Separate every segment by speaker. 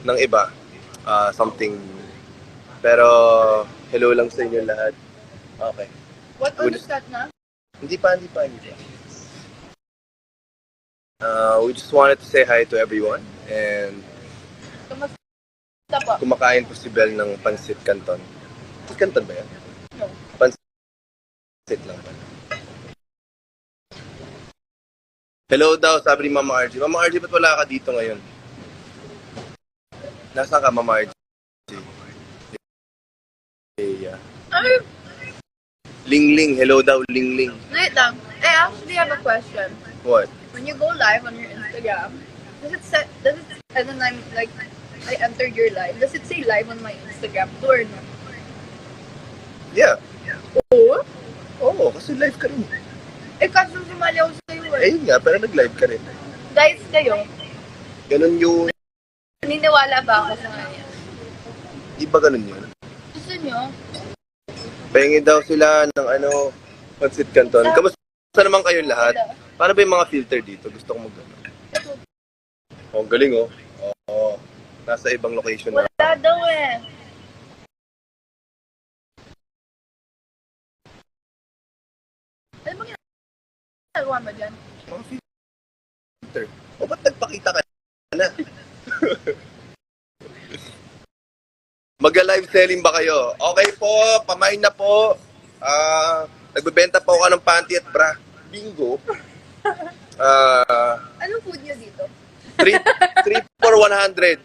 Speaker 1: ng iba. Something. Pero, hello lang sa inyo lahat. Okay.
Speaker 2: What on the start na?
Speaker 1: Hindi pa. We just wanted to say hi to everyone. And
Speaker 2: Kamusta po?
Speaker 1: kumakain po si Belle ng Pansit Canton. Pansit Canton ba yan?
Speaker 2: No.
Speaker 1: Pansit lang ba? Hello daw, sabi ni Mama RG. Mama RG, ba't wala ka dito ngayon? Nasaan ka, Mama RG? Yeah.
Speaker 2: Ay,
Speaker 1: Lingling, hello daw, Lingling.
Speaker 2: wait lang. I actually have a question.
Speaker 1: What?
Speaker 2: When you go live on your Instagram, and then I'm like, I entered your live, does it say live on my Instagram too or no?
Speaker 1: Yeah.
Speaker 2: Oo?
Speaker 1: Oo, kasi live ka rin.
Speaker 2: Eh, kaso sumali ako sa'yo eh.
Speaker 1: Ayun nga, pero nag-live ka rin.
Speaker 2: Guys, kayo,
Speaker 1: Ganun yung...
Speaker 2: naniniwala ba ako sa kanya?
Speaker 1: Di ba ganun yun?
Speaker 2: Gusto nyo?
Speaker 1: Pahingi daw sila ng Pansit Canton. Kamusta naman kayong lahat? Paano ba yung mga filter dito? Gusto kong mag-ano. Oh, galing oh. Oo. Nasa ibang location na.
Speaker 2: Wala daw eh. Ano ba ginagawa mo dyan?
Speaker 1: Mga filter. O ba't nagpakita ka na? Mag-live selling ba kayo? Okay po, pamain na po. Nagbebenta po ako ng panty at bra. Bingo.
Speaker 2: Anong food nyo dito?
Speaker 1: 3 for 100.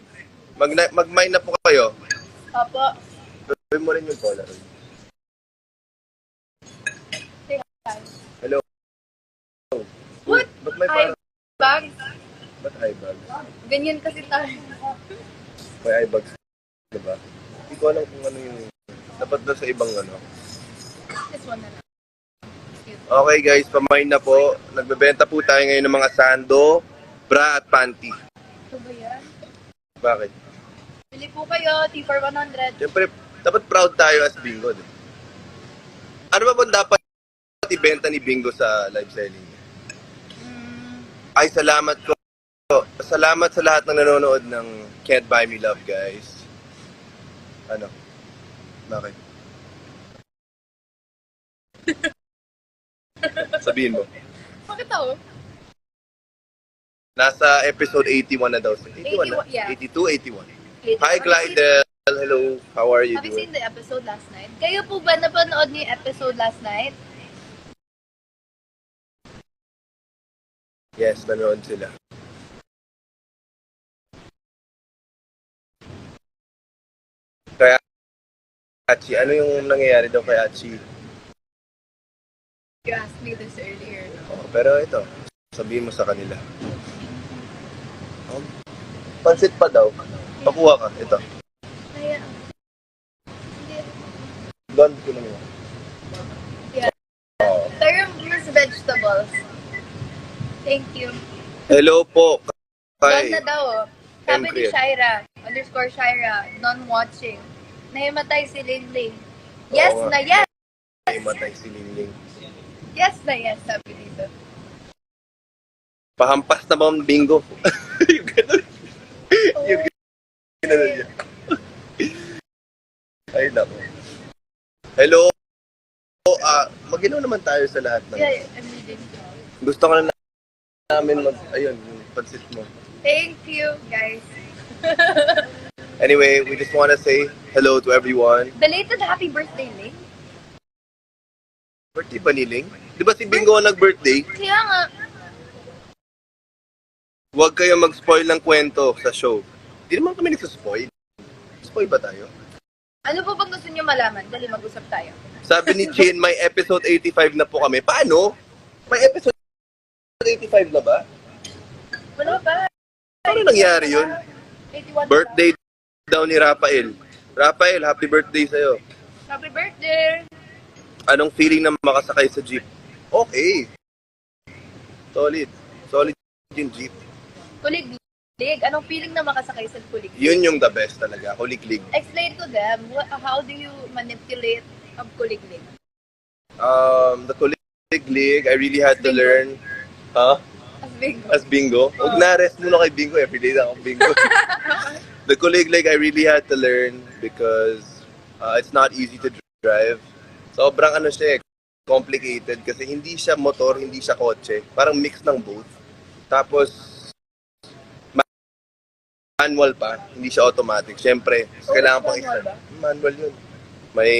Speaker 1: Mag-mine na po kayo.
Speaker 2: Opo.
Speaker 1: Gawin mo rin yung Polaroid.
Speaker 2: Say hi.
Speaker 1: Hello.
Speaker 2: What?
Speaker 1: Ba't may
Speaker 2: Hi,
Speaker 1: parang...
Speaker 2: bags.
Speaker 1: Ba't eye bags?
Speaker 2: Ganyan kasi tayo.
Speaker 1: May eye bags. Diba? Hindi ko alam kung ano yung... Dapat na sa ibang ano.
Speaker 2: This one na lang.
Speaker 1: Okay guys, pamain na po. Nagbebenta po tayo ngayon ng mga sando, bra at panty.
Speaker 2: Ito ba yan?
Speaker 1: Bakit?
Speaker 2: Bili po kayo, T for 100.
Speaker 1: Siyempre, dapat proud tayo as Bingo. Diba? Ano ba bang dapat ibenta ni Bingo sa live selling? Ay, salamat ko. Salamat sa lahat ng nanonood ng Can't Buy Me Love, guys. Ano? Bakit? Sabihin mo.
Speaker 2: Bakit ako?
Speaker 1: Nasa episode 81 na daw. 81 na?
Speaker 2: 81, yeah.
Speaker 1: 82, 81. Hi, Glidel. Hello. How are you
Speaker 2: Have you
Speaker 1: doing?
Speaker 2: seen the episode last night? Kayo po ba napanood niyo yung episode last night?
Speaker 1: Yes, nanonood sila. Kaya, Achi, ano yung nangyayari daw kay Achi?
Speaker 2: You asked me this earlier.
Speaker 1: Oh, pero ito, sabihin mo sa kanila. Oh, pansit pa daw. Pakuha ka. Ito.
Speaker 2: Kaya, hindi.
Speaker 1: Blonde ko lang yun.
Speaker 2: Yeah.
Speaker 1: Oh.
Speaker 2: Pero Miss Vegetables. Thank you.
Speaker 1: Hello po.
Speaker 2: Doon
Speaker 1: Kay
Speaker 2: na daw. Sabi ni
Speaker 1: Emcreate.
Speaker 2: Shaira, _Shaira, non-watching. Nahimatay si Lingling. Yes
Speaker 1: Oo nga.
Speaker 2: na yes!
Speaker 1: Ay, matay si Lingling.
Speaker 2: Yes na yes, sabi dito.
Speaker 1: Pahampas na ba ang Bingo? Yung ganun. Yung ganun niya. Ay, naku. Hello. Mag-ilaw naman tayo sa lahat ng...
Speaker 2: Yeah, I'm reading.
Speaker 1: Gusto ko na namin ayun, yung pansit mo.
Speaker 2: Thank you, guys.
Speaker 1: Anyway, we just want to say hello to everyone.
Speaker 2: Belated happy birthday, Ling.
Speaker 1: Birthday ba ni Ling? Di ba si Bingo ang nag-birthday?
Speaker 2: Kaya nga,
Speaker 1: Huwag kayo mag-spoil ng kwento sa show. Di naman kami nagsaspoil. Spoil ba tayo?
Speaker 2: ano po bang gusto niyo malaman? Dali, mag-usap tayo.
Speaker 1: Sabi ni Chin, may episode 85 na po kami. Paano? May episode 85 na ba?
Speaker 2: Wala ba?
Speaker 1: Paano nangyari yun?
Speaker 2: 81
Speaker 1: Birthday daw ni Rafael. Rafael, happy birthday sa'yo.
Speaker 2: Happy birthday!
Speaker 1: Anong feeling na makasakay sa jeep? Okay. Solid. Solid yung jeep.
Speaker 2: Kulig-lig. Anong feeling na makasakay sa kulig?
Speaker 1: Yun yung the best talaga. Kuliklig.
Speaker 2: Explain to them, how do you manipulate ang kulig-lig?
Speaker 1: The kuliklig, I really had to learn. Huh?
Speaker 2: As bingo.
Speaker 1: As bingo? Huwag na, rest muna kay bingo. Everyday na akong bingo. The Kulig Lig, I really had to learn because it's not easy to drive. Sobrang ano siya eh, complicated kasi hindi siya motor, hindi siya kotse. Parang mix ng both. Tapos, manual pa, hindi siya automatic. Siyempre, kailangan pang
Speaker 2: manual ba?
Speaker 1: Manual yun. May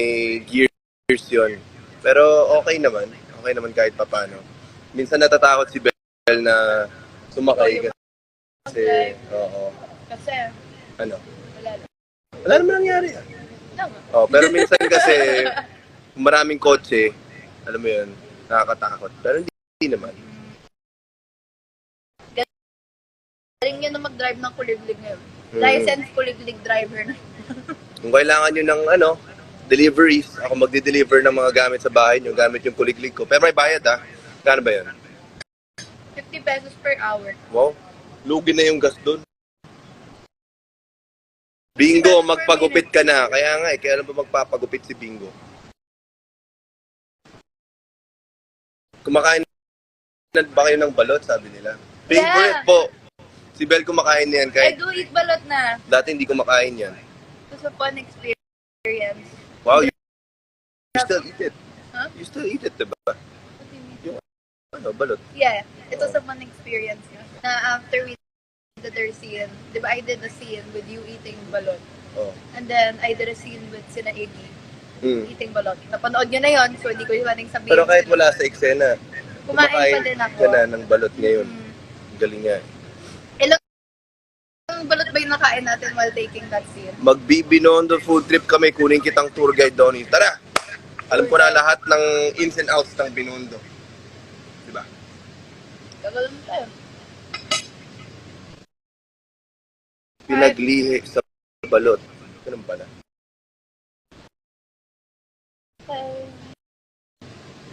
Speaker 1: gears yun. Pero okay naman. Okay naman kahit papano. Minsan natatakot si Bel na sumakay kasi, oo.
Speaker 2: Kasi,
Speaker 1: Ano?
Speaker 2: wala lang.
Speaker 1: Wala naman nangyari.
Speaker 2: Tama.
Speaker 1: Oh, pero minsan kasi kung maraming kotse, alam mo yun, nakakatakot. Pero hindi naman.
Speaker 2: Galing nyo na mag-drive ng kuliglig ngayon.
Speaker 1: Hmm.
Speaker 2: License kuliglig driver na.
Speaker 1: Kung kailangan nyo ng deliveries, ako magde-deliver ng mga gamit sa bahay nyo, gamit yung kuliglig ko. Pero may bayad Kano ba yun?
Speaker 2: 50 pesos per hour.
Speaker 1: Wow, lugi na yung gas doon. Bingo, magpagupit ka na. Kaya nga kaya ba magpapagupit si Bingo? Kumakain na ba kayo ng balot, sabi nila? Bingo
Speaker 2: Yeah.
Speaker 1: po. Si Bel kumakain yan
Speaker 2: I
Speaker 1: kahit
Speaker 2: do eat balot na.
Speaker 1: dati hindi kumakain yan.
Speaker 2: It was a fun experience.
Speaker 1: Wow, you still eat it.
Speaker 2: Huh?
Speaker 1: You still eat it, diba?
Speaker 2: What do you mean?
Speaker 1: Balot.
Speaker 2: Yeah, it was a fun experience. Na after we did our scene, di ba I did a scene with you eating balot.
Speaker 1: Oh.
Speaker 2: And then I did a scene with Sina Iggy eating balot. Napanood nyo na yon, so hindi ko yung maning sabihin.
Speaker 1: Pero kahit wala sa eksena,
Speaker 2: kumain pa din ako.
Speaker 1: ka na ng balot ngayon. Galing nga.
Speaker 2: Ilang balot ba yung nakain natin while taking that scene?
Speaker 1: Magbibinondo food trip kami, kunin kitang tour guide doon. Tara! Alam ko na lahat ng ins and outs ng Binondo. Diba?
Speaker 2: Gagawin mo tayo.
Speaker 1: Pinaglihi sa balot. Ganun pala.
Speaker 2: Okay.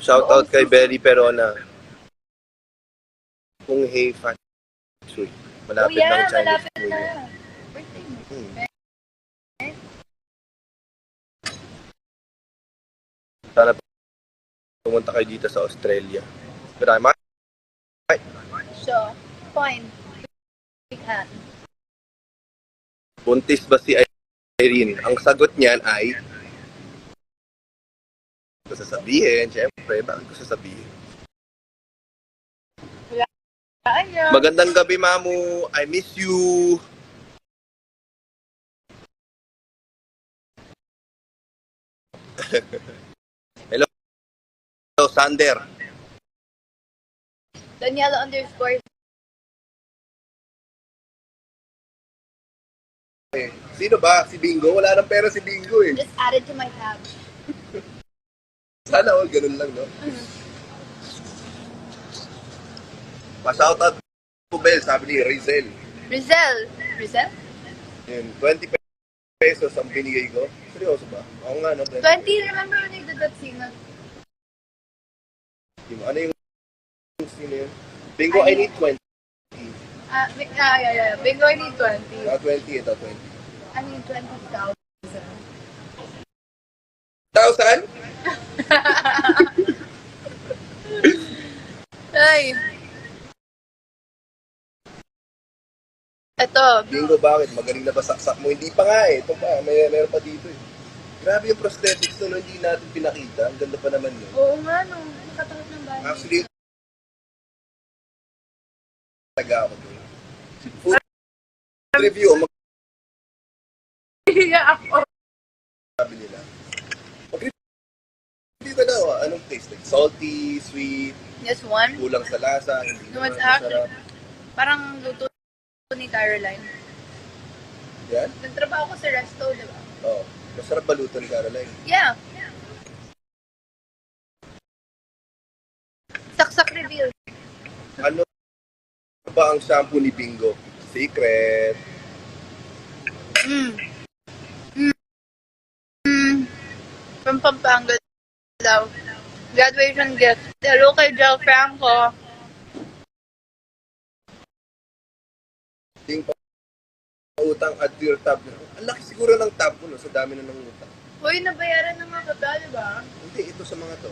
Speaker 1: Shout out kay Berry Perona. Kung hey fat sweet. Malapit ng Chinese
Speaker 2: malapit
Speaker 1: New
Speaker 2: na.
Speaker 1: Year.
Speaker 2: Birthday mo.
Speaker 1: Sana pumunta kayo dito sa Australia. Pero
Speaker 2: So, fine. Big hand.
Speaker 1: buntis ba si Irene? Ang sagot niyan ay ko sasabihin, syempre, bakit ko sasabihin?
Speaker 2: Kaya.
Speaker 1: Magandang gabi, Mamu. I miss you. Hello, Sander.
Speaker 2: Daniela _
Speaker 1: Sino ba? Si Bingo? Wala nang pera si Bingo eh.
Speaker 2: just added to my tab.
Speaker 1: Sana all ganun lang, no? Pa-shoutout po, Bel, sabi ni Rizel.
Speaker 2: Rizel?
Speaker 1: Yun, 20 pesos ang binigay ko. Seryoso ba? Oo nga, no?
Speaker 2: 20, remember when I did that scene?
Speaker 1: Ano yung sino yun? Bingo, I need 20.
Speaker 2: Yeah. Bingo, I need 20.
Speaker 1: 20, ito, 20.
Speaker 2: I need 20,000.
Speaker 1: 1,000?
Speaker 2: Ay. Ito.
Speaker 1: Bingo, bakit? Magaling na ba saksak mo? Hindi pa nga eh. Ito pa, meron pa dito eh. Grabe yung prosthetics no, hindi natin pinakita. Ang ganda pa naman yun.
Speaker 2: Oo nga, no. Nakatakot ng bahay.
Speaker 1: Actually, taga ako doon. Food review,
Speaker 2: Yeah, ako.
Speaker 1: sabi nila. Mag-review ka daw, anong taste? Like salty, sweet,
Speaker 2: Just one.
Speaker 1: kulang sa lasa, hindi
Speaker 2: No,
Speaker 1: naman
Speaker 2: it's actually,
Speaker 1: masarap.
Speaker 2: parang luto ni Caroline.
Speaker 1: Yan?
Speaker 2: Nagtrabaho ko sa resto, di ba?
Speaker 1: Oo. Masarap ba luto ni Caroline?
Speaker 2: Yeah. Saksak reveal.
Speaker 1: Ano ba ang shampoo ni Bingo? Secret.
Speaker 2: From Pampanga daw. Graduation gift. Hello kay Jel Franco.
Speaker 1: Ting utang add to your tab. Ang laki siguro ng tab ko no, sa dami na ng utang.
Speaker 2: Hoy, nabayaran ng mga kata, di ba?
Speaker 1: Hindi, ito sa mga to.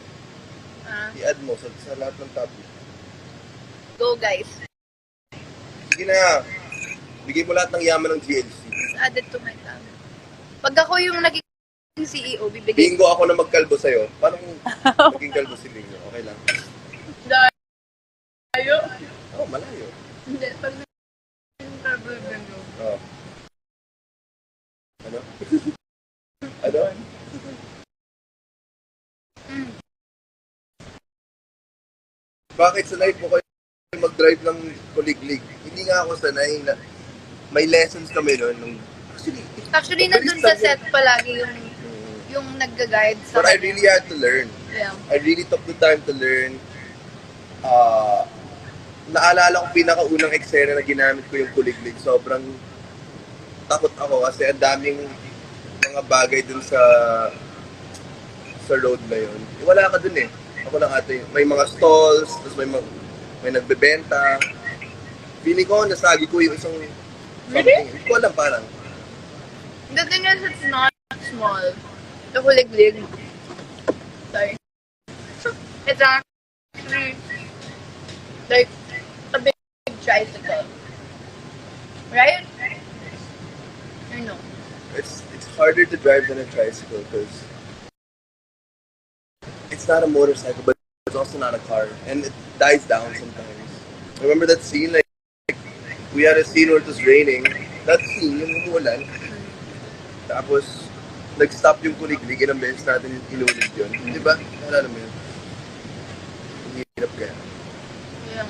Speaker 2: Ah,
Speaker 1: I-add mo sa lahat ng tab.
Speaker 2: go guys.
Speaker 1: Sige na. Bigay mo lahat ng yaman ng GLC.
Speaker 2: It's added to my plan. Pag ako yung naging CEO, bibigay
Speaker 1: Bingo ako na magkalbo sa'yo. Paano kung maging kalbo si Bingo? Okay lang.
Speaker 2: Layo.
Speaker 1: Oo, malayo.
Speaker 2: Hindi, pag naging travel ganyo.
Speaker 1: Oo. Ano? Ano? Bakit sanay po kayo mag-drive ng kuliglig? Hindi nga ako sanay na may lessons kami noon.
Speaker 2: Actually,
Speaker 1: mabilis
Speaker 2: nandun sa
Speaker 1: lang
Speaker 2: set palagi yung nagga-guide sa
Speaker 1: But I really had to learn.
Speaker 2: Yeah.
Speaker 1: I really took the time to learn. Naalala ko pinakaunang eksena na ginamit ko yung kuliglig. Sobrang takot ako kasi ang daming mga bagay dun sa road na yun. Wala ka dun eh. Ako lang ate. May mga stalls, tapos may nagbebenta. Feeling ko, nasagi ko yung isang something.
Speaker 2: Really?
Speaker 1: Hindi ko alam parang.
Speaker 2: The thing is, it's not small. The hulig-lig. Sorry. It's actually like a big tricycle. Right? I know.
Speaker 1: It's harder to drive than a tricycle because it's not a motorcycle, but it's also not a car, and it dies down sometimes. Remember that scene? Like we had a scene where it was raining. That scene, yung umuulan. Tapos nag-stop yung kuliglig, ilang beses natin inulit yun. Di ba? Naalala mo yun? Ang hirap kaya.
Speaker 2: Yeah.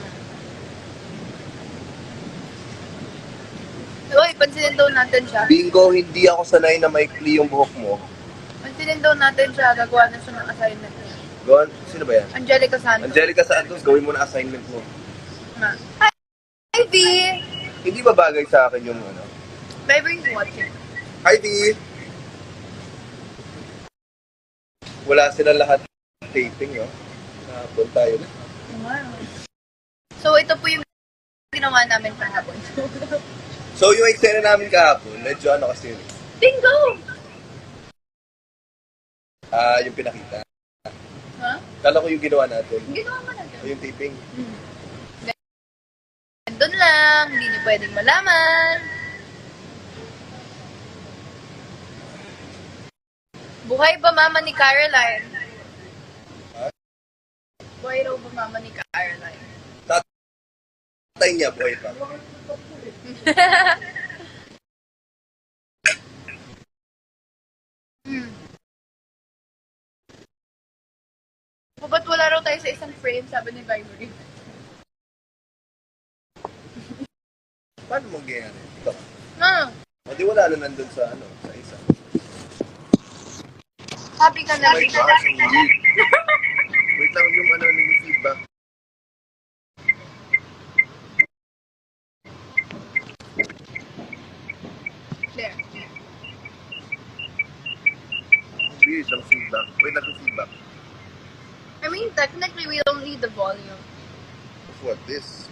Speaker 2: Uy, pansinin daw natin siya.
Speaker 1: Bingo, hindi ako sanay na maikli yung buhok mo.
Speaker 2: Pansinin daw natin siya. Gagawa na siya ng assignment niya.
Speaker 1: Go on. Sino ba yan?
Speaker 2: Angelica Santos.
Speaker 1: Angelica Santos, gawin mo na assignment mo.
Speaker 2: Na. Hi, V!
Speaker 1: Hindi ba bagay sa akin yung ano?
Speaker 2: Vibra's watching.
Speaker 1: Hi, D! Wala sila lahat taping, no? Nakapon tayo na.
Speaker 2: Wow. So, ito po yung ginawa namin kahapon.
Speaker 1: So, yung eksena namin kahapon, medyo ano kasi yun.
Speaker 2: Bingo!
Speaker 1: Yung pinakita.
Speaker 2: Ha?
Speaker 1: Kala ko yung ginawa natin.
Speaker 2: Ginawa mo na
Speaker 1: O yung taping.
Speaker 2: Doon lang, hindi niyo pwedeng malaman. Buhay ba mama ni Caroline? Buhay raw ba mama ni Caroline?
Speaker 1: Tatay niya, buhay pa.
Speaker 2: O ba't wala raw tayo sa isang frame, sabi ni Vibery?
Speaker 1: Paano mo ganyan? Ito.
Speaker 2: No,
Speaker 1: O di wala na nandun sa ano, sa isa.
Speaker 2: happy ka na.
Speaker 1: Oh my gosh, ang weird. Wait lang yung ano, yung feedback.
Speaker 2: There.
Speaker 1: Weird ang feedback. Wait lang yung feedback.
Speaker 2: I mean, technically, we don't need the volume.
Speaker 1: Of what? This?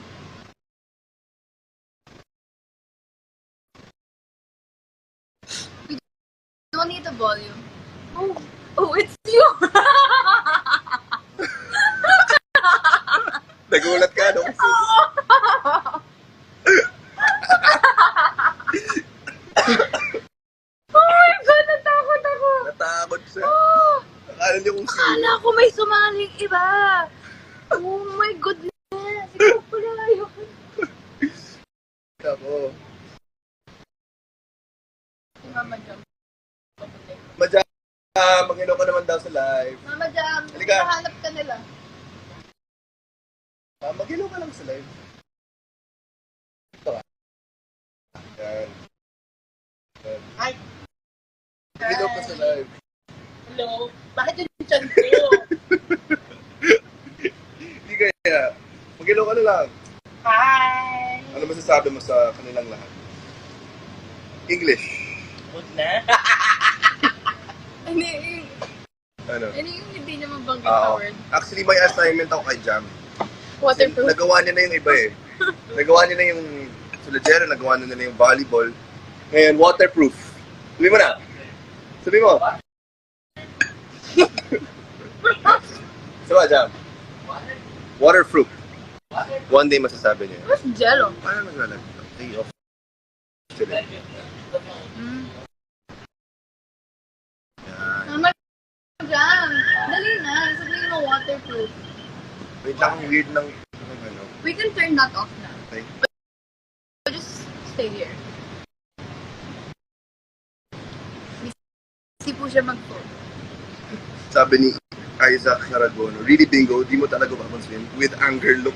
Speaker 2: We don't need the volume. Oh, it's you!
Speaker 1: Nagulat ka, no?
Speaker 2: Oh my God, natakot ako!
Speaker 1: Natakot siya.
Speaker 2: Oh,
Speaker 1: Akala niyo kung sino.
Speaker 2: akala ko may sumaling iba. Oh my goodness. Ikaw pala yun.
Speaker 1: Ako.
Speaker 2: Si Mama Jam.
Speaker 1: Madya, mag-ino ka naman daw sa live.
Speaker 2: Mama Jam,
Speaker 1: Halika.
Speaker 2: nahanap ka nila.
Speaker 1: Mag-ino ka lang sa live. Ito ka. Yan. Yan.
Speaker 2: Ay.
Speaker 1: Mag-ino ka sa live.
Speaker 2: Hello? Bakit yung chan ko?
Speaker 1: Hindi kaya. Mag-ino ka na lang.
Speaker 2: Hi!
Speaker 1: Ano masasabi mo sa kanilang lahat? English.
Speaker 3: Good na.
Speaker 2: Ano
Speaker 1: Ano?
Speaker 2: yung hindi naman banggit
Speaker 1: Oo.
Speaker 2: na word?
Speaker 1: Actually, may assignment ako kay Jam.
Speaker 2: Waterproof.
Speaker 1: Nagawa niya na yung iba eh. Nagawa niya na yung Solidero, nagawa niya na yung volleyball. Ngayon, waterproof. Sabi mo na. Sabi mo. Sabi Jam. Waterproof. One day masasabi niyo.
Speaker 2: Where's Jello?
Speaker 1: Paano naglalagay? Day off sila.
Speaker 2: Mm.
Speaker 1: Yan.
Speaker 2: Naman dyan. Dali na. Sabihin mo waterproof.
Speaker 1: Wait lang, ang weird ng ano.
Speaker 2: We can turn that off na.
Speaker 1: Okay.
Speaker 2: But just stay here. Busy po siya mag-phone.
Speaker 1: Sabi ni Isaac Saragono, really bingo, di mo talaga papansin. With anger look.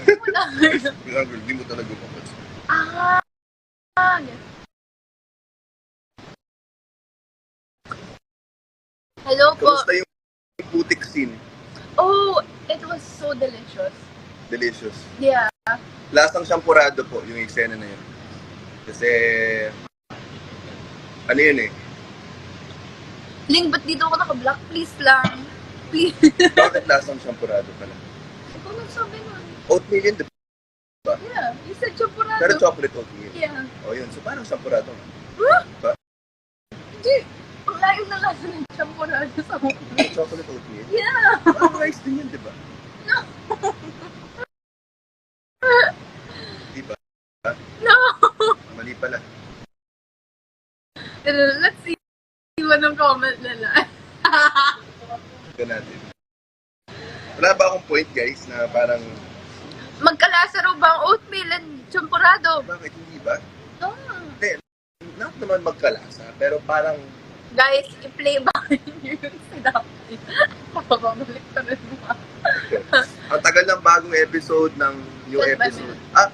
Speaker 1: With anger, di mo talaga papansin.
Speaker 2: Ah! Yes. Hello po.
Speaker 1: Kamusta yung putik scene?
Speaker 2: Oh, it was so delicious.
Speaker 1: Delicious.
Speaker 2: Yeah.
Speaker 1: Lasang shampurado po yung eksena na yun. Kasi, ano yun eh,
Speaker 2: Ling, ba't dito ako naka-block? Please lang. Please.
Speaker 1: bakit lasang shampurado pala?
Speaker 2: Ikaw nagsabi nun.
Speaker 1: Oatmeal yun, di ba?
Speaker 2: Yeah, you said champurado.
Speaker 1: Pero chocolate oatmeal.
Speaker 2: Yeah.
Speaker 1: O yun, so parang shampurado nga.
Speaker 2: Huh?
Speaker 1: Ba?
Speaker 2: Hindi. Ang layo na lasa ng champurado sa mukha.
Speaker 1: Chocolate oatmeal?
Speaker 2: Yeah.
Speaker 1: Parang rice din yun, di ba?
Speaker 2: No.
Speaker 1: Di ba?
Speaker 2: No.
Speaker 1: Mali pala.
Speaker 2: Let's see anong comment nila.
Speaker 1: Ito natin. Wala ba akong point, guys, na parang,
Speaker 2: Magkalasa raw ba ang oatmeal and champurado?
Speaker 1: bakit hindi ba?
Speaker 2: No.
Speaker 1: Hindi, not naman magkalasa, pero parang,
Speaker 2: Guys, i-play ba yung sinabi? Papabalik ka rin mo.
Speaker 1: ang tagal ng bagong episode ng new
Speaker 2: 12
Speaker 1: episode. Ah,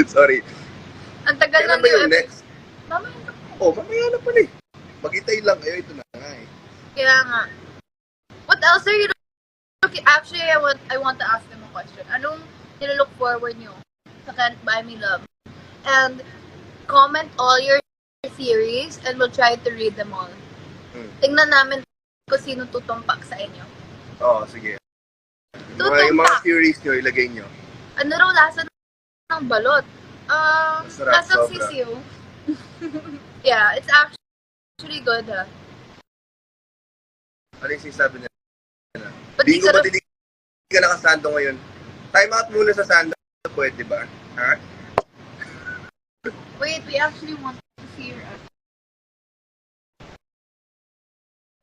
Speaker 1: sorry.
Speaker 2: Ang tagal
Speaker 1: Kailan
Speaker 2: na
Speaker 1: ba yung next?
Speaker 2: Mamaya na.
Speaker 1: Oh, mamaya na pala eh. Mag-itay lang kayo, ito na nga eh.
Speaker 2: Kaya nga. What else are you looking? Actually, I want to ask them a question. Anong nilook forward nyo sa Can't Buy Me Love? And comment all your theories and we'll try to read them all. Tingnan namin kung sino tutumpak sa inyo.
Speaker 1: Oo, sige. Yung mga theories nyo, ilagay nyo.
Speaker 2: Ano raw lasa ng balot?
Speaker 1: Masarap,
Speaker 2: Lasang
Speaker 1: sobra.
Speaker 2: sisiw. Yeah, it's actually good.
Speaker 1: Ano yung sinasabi nila?
Speaker 2: But di
Speaker 1: Bingo,
Speaker 2: sarap-
Speaker 1: ba't hindi ka nakasando ngayon? Time out muna sa sando, pwede ba? Ha?
Speaker 2: Wait, we actually want to see your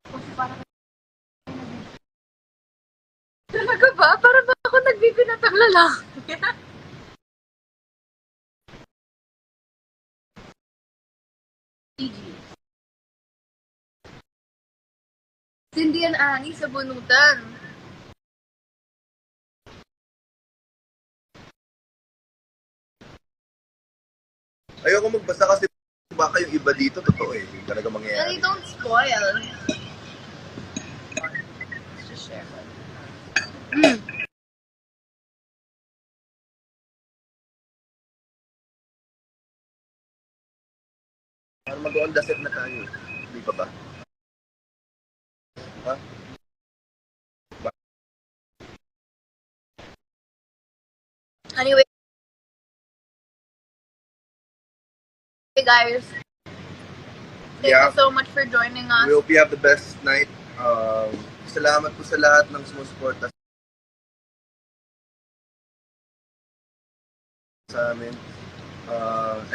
Speaker 2: Kasi parang talaga ba? Para ba ako nagbibinatang lalaki? GG. Cindy and Annie sa bunutan.
Speaker 1: Ayoko magbasa kasi baka yung iba dito, totoo eh. Yung talaga
Speaker 2: And
Speaker 1: mangyayari.
Speaker 2: don't spoil. Let's just share.
Speaker 1: Parang mag-on the set na tayo. Hindi pa ba? Ha?
Speaker 2: Anyway, guys, thank
Speaker 1: Yeah.
Speaker 2: you so much for joining us.
Speaker 1: We hope you have the best night. Salamat po sa lahat ng sumusuporta sa amin.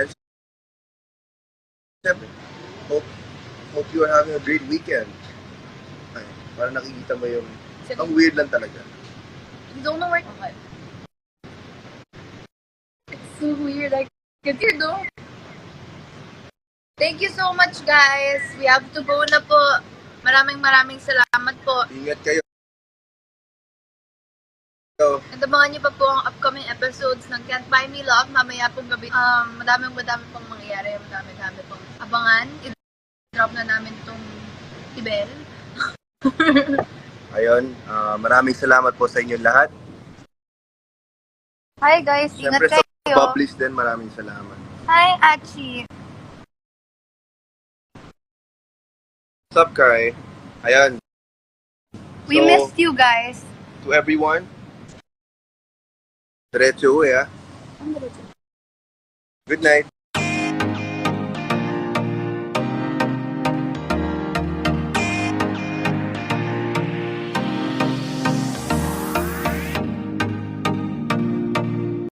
Speaker 1: And syempre, hope you are having a great weekend. Ay, para nakikita mo yung, ang weird lang talaga.
Speaker 2: You don't know where to go. It's so weird. I can hear though. Thank you so much, guys. We have to go na po. Maraming salamat po.
Speaker 1: Ingat kayo.
Speaker 2: And abangan niyo pa po ang upcoming episodes ng Can't Buy Me Love mamaya pong gabi. Madami pong mangyayari. Madami pong abangan. I-drop na namin itong Ibel.
Speaker 1: Ayun, maraming salamat po sa inyong lahat.
Speaker 2: Hi guys,
Speaker 1: Siyempre sa publish din, maraming salamat.
Speaker 2: Hi Achi.
Speaker 1: What's up, Kai? Ayan.
Speaker 2: We
Speaker 1: So,
Speaker 2: missed you guys.
Speaker 1: To everyone, diretso uwi ah. Good night.